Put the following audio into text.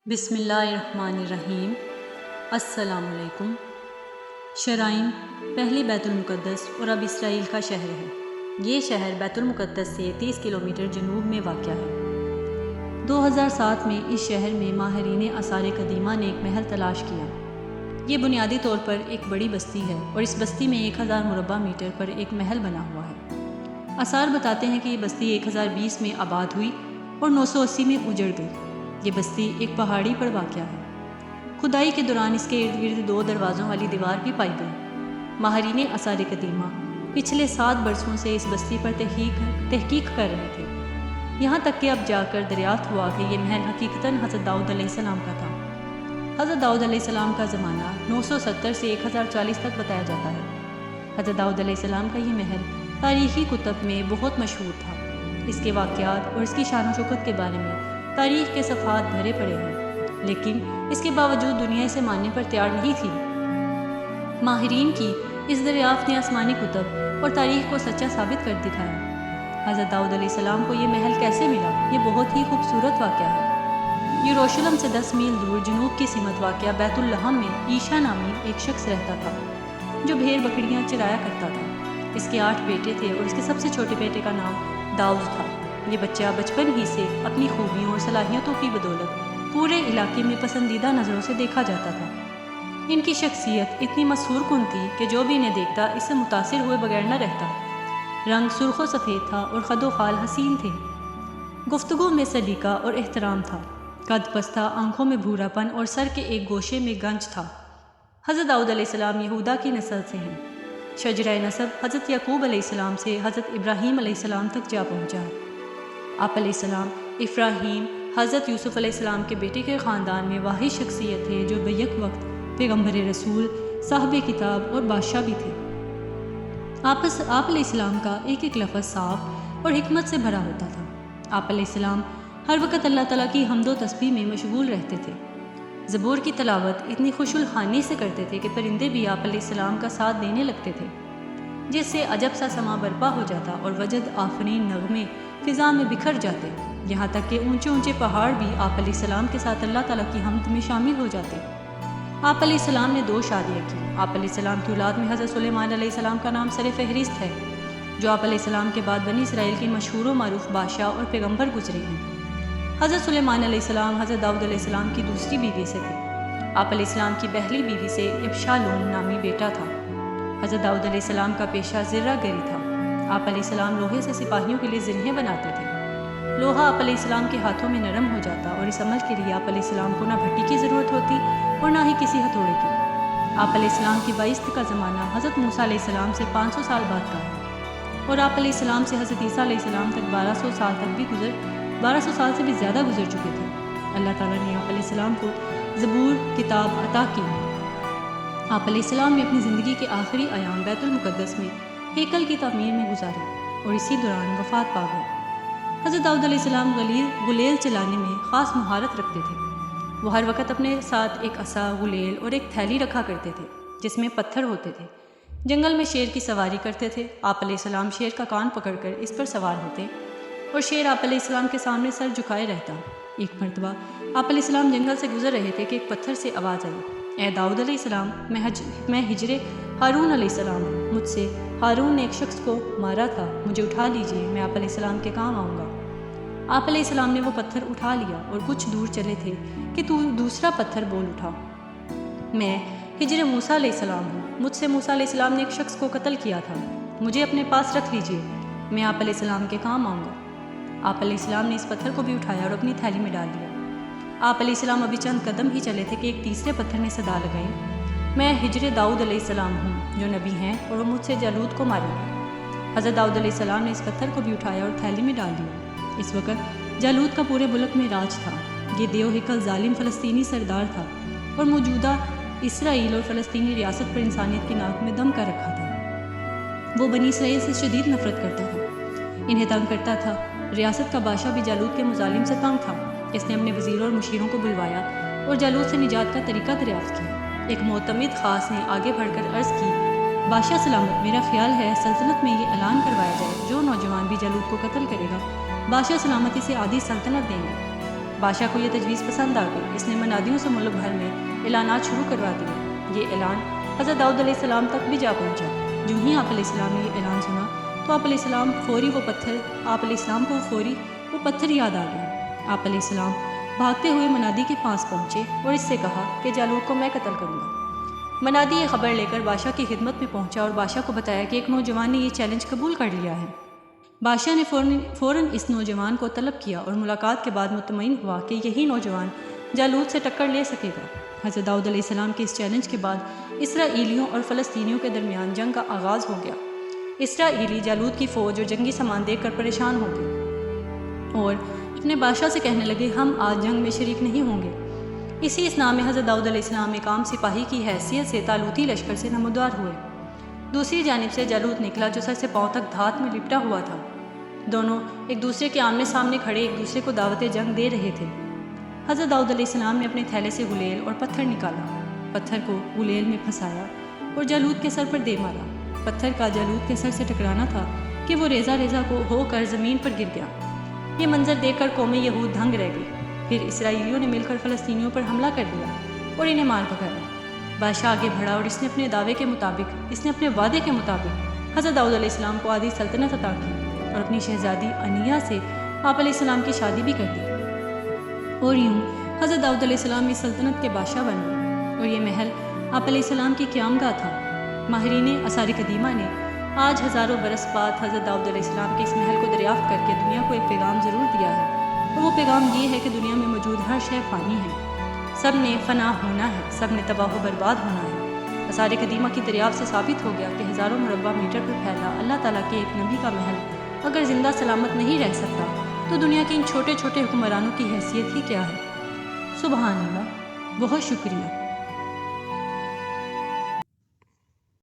بسم اللہ الرحمن الرحیم۔ السلام علیکم۔ شرائم پہلی بیت المقدس اور اب اسرائیل کا شہر ہے۔ یہ شہر بیت المقدس سے 30 کلومیٹر جنوب میں واقع ہے۔ 2007 میں اس شہر میں ماہرین آثار قدیمہ نے ایک محل تلاش کیا۔ یہ بنیادی طور پر ایک بڑی بستی ہے اور اس بستی میں 1000 مربع میٹر پر ایک محل بنا ہوا ہے۔ آثار بتاتے ہیں کہ یہ بستی 1020 میں آباد ہوئی اور 980 میں اجڑ گئی۔ یہ بستی ایک پہاڑی پر واقع ہے۔ کھدائی کے دوران اس کے ارد گرد 2 دروازوں والی دیوار بھی پائی گئی۔ ماہرین آثار قدیمہ پچھلے 7 برسوں سے اس بستی پر تحقیق کر رہے تھے، یہاں تک کہ اب جا کر دریافت ہوا کہ یہ محل حقیقتاً حضرت داؤد علیہ السلام کا تھا۔ حضرت داؤد علیہ السلام کا زمانہ 970 سے 1040 تک بتایا جاتا ہے۔ حضرت داؤد علیہ السلام کا یہ محل تاریخی کتب میں بہت مشہور تھا۔ اس کے واقعات اور اس کی شان و شوکت کے بارے میں تاریخ کے صفحات بھرے پڑے ہیں، لیکن اس کے باوجود دنیا اسے ماننے پر تیار نہیں تھی۔ ماہرین کی اس دریافت نے آسمانی کتب اور تاریخ کو سچا ثابت کر دکھایا۔ حضرت داؤد علیہ السلام کو یہ محل کیسے ملا؟ یہ بہت ہی خوبصورت واقعہ ہے۔ یروشلم سے 10 میل دور جنوب کی سمت واقع بیت اللحم میں عیشا نامی ایک شخص رہتا تھا جو بھیڑ بکریاں چرایا کرتا تھا۔ اس کے 8 بیٹے تھے اور اس کے سب سے چھوٹے بیٹے کا نام داؤد تھا۔ یہ بچہ بچپن ہی سے اپنی خوبیوں اور صلاحیتوں کی بدولت پورے علاقے میں پسندیدہ نظروں سے دیکھا جاتا تھا۔ ان کی شخصیت اتنی مسحور کن تھی کہ جو بھی انہیں دیکھتا اس سے متاثر ہوئے بغیر نہ رہتا۔ رنگ سرخ و سفید تھا اور خد و خال حسین تھے۔ گفتگو میں سلیقہ اور احترام تھا۔ قد پستہ، آنکھوں میں بھورا پن اور سر کے ایک گوشے میں گنج تھا۔ حضرت داؤد علیہ السلام یہودا کی نسل سے ہیں۔ شجرہ نسب حضرت یعقوب علیہ السلام سے حضرت ابراہیم علیہ السلام تک جا پہنچا۔ آپ علیہ السلام افراہیم حضرت یوسف علیہ السلام کے بیٹے کے خاندان میں واحد شخصیت تھے جو بیک وقت پیغمبر رسول، صاحب کتاب اور بادشاہ بھی تھے۔ آپ علیہ السلام کا ایک ایک لفظ صاف اور حکمت سے بھرا ہوتا تھا۔ آپ علیہ السلام ہر وقت اللہ تعالیٰ کی حمد و تسبیح میں مشغول رہتے تھے۔ زبور کی تلاوت اتنی خوش الخانی سے کرتے تھے کہ پرندے بھی آپ علیہ السلام کا ساتھ دینے لگتے تھے، جس سے عجب سا سما برپا ہو جاتا اور وجد آفرین نغمے فضا میں بکھر جاتے، یہاں تک کہ اونچے اونچے پہاڑ بھی آپ علیہ السلام کے ساتھ اللہ تعالیٰ کی حمد میں شامل ہو جاتے۔ آپ علیہ السلام نے 2 شادیاں کی۔ آپ علیہ السلام کی اولاد میں حضرت سلیمان علیہ السلام کا نام سر فہرست ہے، جو آپ علیہ السلام کے بعد بنی اسرائیل کے مشہور و معروف بادشاہ اور پیغمبر گزرے ہیں۔ حضرت سلیمان علیہ السلام حضرت داؤد علیہ السلام کی دوسری بیوی سے تھے۔ آپ علیہ السلام کی پہلی بیوی سے ابشالوم نامی بیٹا تھا۔ حضرت داؤد علیہ السلام کا پیشہ زرہ گری تھا۔ آپ علیہ السلام لوہے سے سپاہیوں کے لیے زرہیں بناتے تھے۔ لوہا آپ علیہ السلام کے ہاتھوں میں نرم ہو جاتا اور اس عمل کے لیے آپ علیہ السلام کو نہ بھٹی کی ضرورت ہوتی اور نہ ہی کسی ہتھوڑے کی۔ آپ علیہ السلام کی بعثت کا زمانہ حضرت موسیٰ علیہ السلام سے 500 سال بعد کا ہے، اور آپ علیہ السلام سے حضرت عیسیٰ علیہ السلام تک 1200 سال سے بھی زیادہ گزر چکے تھے۔ اللہ تعالیٰ نے آپ علیہ السلام کو زبور کتاب عطا کی۔ آپ علیہ السلام نے اپنی زندگی کے آخری ایام بیت المقدس میں ہیکل کی تعمیر میں گزارے اور اسی دوران وفات پا گئے۔ حضرت داؤد علیہ السلام غلیل چلانے میں خاص مہارت رکھتے تھے۔ وہ ہر وقت اپنے ساتھ ایک عصا، غلیل اور ایک تھیلی رکھا کرتے تھے جس میں پتھر ہوتے تھے۔ جنگل میں شیر کی سواری کرتے تھے۔ آپ علیہ السلام شیر کا کان پکڑ کر اس پر سوار ہوتے اور شیر آپ علیہ السلام کے سامنے سر جھکائے رہتا۔ ایک مرتبہ آپ علیہ السلام جنگل سے گزر رہے تھے کہ ایک پتھر سے آواز آئی، اے داؤد علیہ السلام، میں ہجر ہارون علیہ السلام ہوں۔ مجھ سے ہارون نے ایک شخص کو مارا تھا، مجھے اٹھا لیجئے، میں آپ علیہ السلام کے کام آؤں گا۔ آپ علیہ السلام نے وہ پتھر اٹھا لیا اور کچھ دور چلے تھے کہ دوسرا پتھر بول اٹھا، میں ہجر موسیٰ علیہ السلام ہوں۔ مجھ سے موسیٰ علیہ السلام نے ایک شخص کو قتل کیا تھا، مجھے اپنے پاس رکھ لیجئے، میں آپ علیہ السلام کے کام آؤں گا۔ آپ علیہ السلام نے اس پتھر کو بھی اٹھایا اور اپنی تھیلی میں ڈال لیا۔ آپ علیہ السلام ابھی چند قدم ہی چلے تھے کہ ایک تیسرے پتھر نے صدا لگائی، میں ہجر داؤد علیہ السلام ہوں جو نبی ہیں اور وہ مجھ سے جالوت کو ماریں گے۔ حضرت داؤد علیہ السلام نے اس پتھر کو بھی اٹھایا اور تھیلی میں ڈال دیا۔ اس وقت جالوت کا پورے ملک میں راج تھا۔ یہ دیو ہیکل ظالم فلسطینی سردار تھا اور موجودہ اسرائیل اور فلسطینی ریاست پر انسانیت کی ناک میں دم کر رکھا تھا۔ وہ بنی اسرائیل سے شدید نفرت کرتا تھا، انہیں تنگ کرتا تھا۔ ریاست کا بادشاہ بھی جالوت کے مظالم سے تنگ تھا۔ اس نے اپنے وزیروں اور مشیروں کو بلوایا اور جالوت سے نجات کا طریقہ دریافت کیا۔ ایک معتمد خاص نے آگے بڑھ کر عرض کی، بادشاہ سلامت، میرا خیال ہے سلطنت میں یہ اعلان کروایا جائے، جو نوجوان بھی جالوت کو قتل کرے گا، بادشاہ سلامتی سے آدھی سلطنت دیں گے۔ بادشاہ کو یہ تجویز پسند آ گئی۔ اس نے منادیوں سے ملک بھر میں اعلانات شروع کروا دیے۔ یہ اعلان حضرت داؤد علیہ السلام تک بھی جا پہنچا۔ جو ہی آپ علیہ السلام نے یہ اعلان سنا تو آپ علیہ السلام کو فوری وہ پتھر یاد آ گیا۔ آپ علیہ السلام بھاگتے ہوئے منادی کے پاس پہنچے اور اس سے کہا کہ جالوت کو میں قتل کروں گا۔ منادی یہ خبر لے کر بادشاہ کی خدمت میں پہنچا اور بادشاہ کو بتایا کہ ایک نوجوان نے یہ چیلنج قبول کر لیا ہے۔ بادشاہ نے فوراً اس نوجوان کو طلب کیا اور ملاقات کے بعد مطمئن ہوا کہ یہی نوجوان جالوت سے ٹکر لے سکے گا۔ حضرت داؤد علیہ السلام کے اس چیلنج کے بعد اسرائیلیوں اور فلسطینیوں کے درمیان جنگ کا آغاز ہو گیا۔ اسرائیلی جالوت کی فوج اور جنگی سامان دیکھ کر پریشان ہو گئے اور اپنے بادشاہ سے کہنے لگے ہم آج جنگ میں شریک نہیں ہوں گے۔ اسی اسنا میں حضرت داؤد علیہ السلام ایک عام سپاہی کی حیثیت سے طالوتی لشکر سے نمودار ہوئے۔ دوسری جانب سے جالوت نکلا جو سر سے پاؤں تک دھات میں لپٹا ہوا تھا۔ دونوں ایک دوسرے کے آمنے سامنے کھڑے ایک دوسرے کو دعوت جنگ دے رہے تھے۔ حضرت داؤد علیہ السلام نے اپنے تھیلے سے غلیل اور پتھر نکالا، پتھر کو غلیل میں پھنسایا اور جالوت کے سر پر دے مارا۔ پتھر کا جالوت کے سر سے ٹکرانا تھا کہ وہ ریزہ ریزہ ہو کر زمین پر گر گیا۔ یہ منظر دیکھ کر قوم یہود دھنگ رہ گئی۔ پھر اسرائیلیوں نے مل کر فلسطینیوں پر حملہ کر دیا اور انہیں مار بھگایا۔ بادشاہ آگے بڑھا اور اس نے اپنے وعدے کے مطابق حضرت داؤد علیہ السلام کو آدھی سلطنت عطا کی اور اپنی شہزادی انیہ سے آپ علیہ السلام کی شادی بھی کر دی۔ اور یوں حضرت داؤد علیہ السلام اس سلطنت کے بادشاہ بن گئے اور یہ محل آپ علیہ السلام کی قیام گاہ تھا۔ ماہرین آثار قدیمہ نے آج ہزاروں برس بعد حضرت داؤد علیہ السلام کے اس محل کو دریافت کر کے دنیا کو ایک پیغام ضرور دیا ہے، اور وہ پیغام یہ ہے کہ دنیا میں موجود ہر شے فانی ہے، سب نے فنا ہونا ہے، سب نے تباہ و برباد ہونا ہے۔ آثار قدیمہ کی دریافت سے ثابت ہو گیا کہ ہزاروں مربع میٹر پر پھیلا اللہ تعالیٰ کے ایک نبی کا محل اگر زندہ سلامت نہیں رہ سکتا تو دنیا کے ان چھوٹے چھوٹے حکمرانوں کی حیثیت ہی کیا ہے۔ سبحان اللہ، بہت شکریہ۔